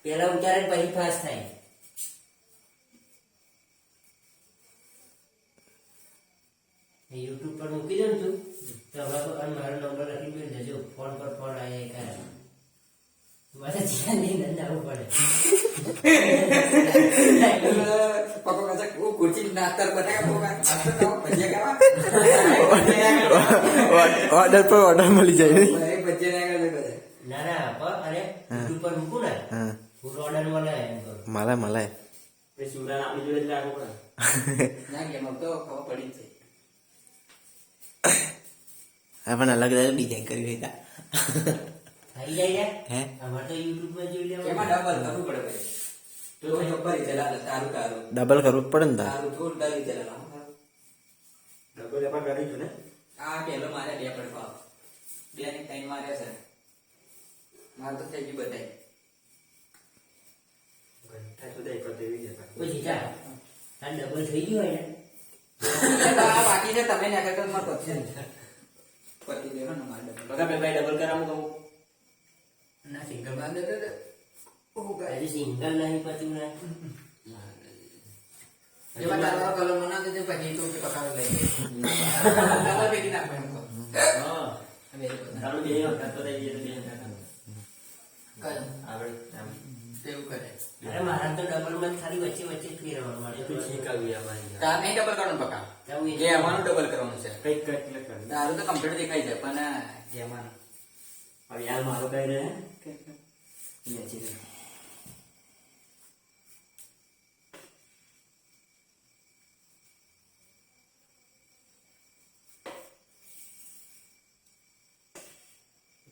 પેલા ઉતારે પછી પાસ થાય. યુટ્યુબ પર મૂકી દઉં તું તો હવે મારો નંબર લખી દેજો. ફોન પર ફોન આવે કરે મારે ધ્યાન નહીં જવું પડે. પકો કચા ઓ કુર્ચી નાસ્તા બનાવ્યા ઓર્ડર પર ઓર્ડર મળી જાય. ના ના અરે યુટ્યુબ પર મૂકું ને ફૂલ ઓર્ડર મળે. મળે સુરા આપણી જોડે જ રાખવું પડે. ના કેમ તો ખબર પડી જ હા પણ અલગ અલગ ડિઝાઇન કરી હોય થઈ જાય હે અમારે તો યુટ્યુબ માં જોઈ છે. લેવાનું. એમાં ડબલ કરવું પડે ભાઈ. તો જબ્બર ચલા તારું તારું ડબલ કરવું જ પડે ને તાર. તારું થોડું ડરી ચલા ડબલ એમાં કરી છું ને. આ પેલો મારે બે પડવા બે ને ત્રણ માર્યા છે. મારે તો થઈ ગયું બધાય. ઘંટા સુધી એક તેવી જ હતા. પછી જા આ ડબલ થઈ ગયું હોય ને આ બાકી છે તમે ને આગળ માર પતી પતી દેવો ને મારે બગા બે ભાઈ ડબલ કરાવું કહું. ના સિંગલ બાંધ દે ઓ ગાય હજી સિંગલ નહીં પત્યું ને. જેમાં તારો કલર બના દેજે પછી તો કે પકાવ લઈ કલર પેલી નાખો એમ કહો. હા હવે એ બધા તારું બે વખત તો થઈ ગયું બે વખત કલ આપણે આમ એવું કરે. અરે મારા તો ડબલ માં ખાલી વચ્ચે વચ્ચે જ ફેરવવાનું મારે એટલું શીખવ્યું અમારી તાર નહીં ડબલ કરવાનું પકાવ જવું જે અમારું ડબલ કરવાનું છે. કઈક કઈક કરી તારું તો કમ્પ્લીટ દેખાય છે પણ જેમાં હવે યાર મારું કઈ રહે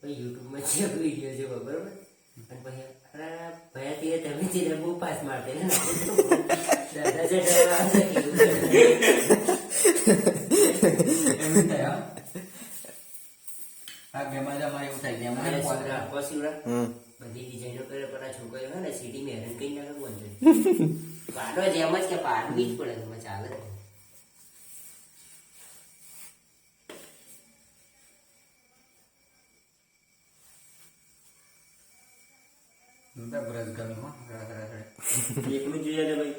પછી યુટ્યુબ માં જે વિડીયો છે બરોબર અને પછી અરે ભયા તે તમે જે બહુ પાસ મારતે ને દાદા જે ડરવા છે એમ થાય આ ગેમમાં જ અમારે એવું થાય કે અમારે શિવરા શિવરા હમ બધી ડિઝાઇનો કરે પણ આ છોકરીઓ હોય ને સિટી માં હેરાન કઈ નાખે બોલ પાડો જેમ જ કે પાડવી જ પડે તમે ચાલે. બ્રશ ગમે હો એકનું જોઈએ છે ભાઈ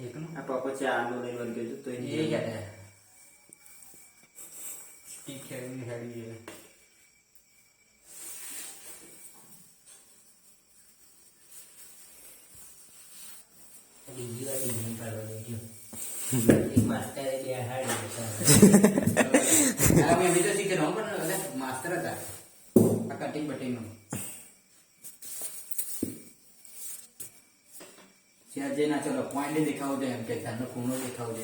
એકનું આ પાપા છે આનું લઈને વર્ગ ગયો તો એ યાદ સ્ટીક ખેડી હેડી છે. બીજી વાર ડિઝાઇન પાડવા બેઠ્યો એક માસ્ટરે બે હાડી આ મેં બીજો શીખેલો પણ માસ્ટર હતા આ કટિંગ બટિંગનું. જે ના ચલો પોઈન્ટ દેખાવો છે એમ કે તારનો ખૂણો દેખાવો છે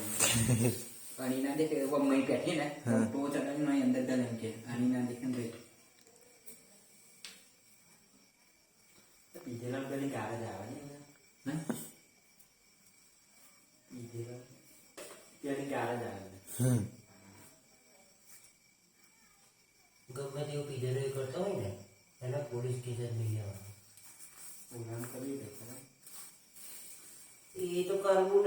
આની ના દેખે મય પેઠી ને તો ચડાવી મય અંદર દલ એમ કે આની ના દેખે ને પીધેલા પેલી કાર જ આવે ને હે પીધેલા પેલી કાર જ આવે ગમે તેવું પીધેલો એ કરતો હોય ને એના પોલીસ કેસ જ લઈ જવાનું. નામ કરી દે એ તો કરવું